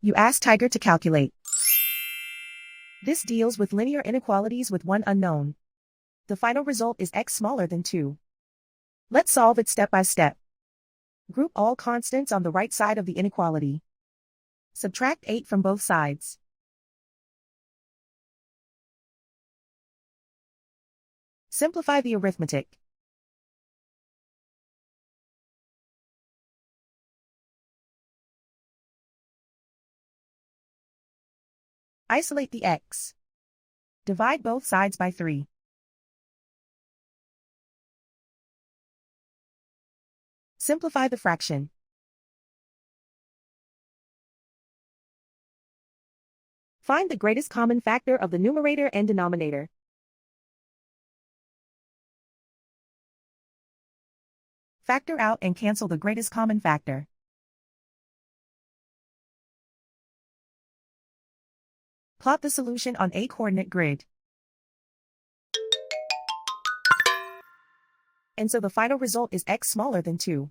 You ask Tiger to calculate. This deals with linear inequalities with one unknown. The final result is x smaller than 2. Let's solve it step by step. Group all constants on the right side of the inequality. Subtract 8 from both sides. Simplify the arithmetic. Isolate the x. Divide both sides by 3. Simplify the fraction. Find the greatest common factor of the numerator and denominator. Factor out and cancel the greatest common factor. Plot the solution on a coordinate grid. And so the final result is x smaller than 2.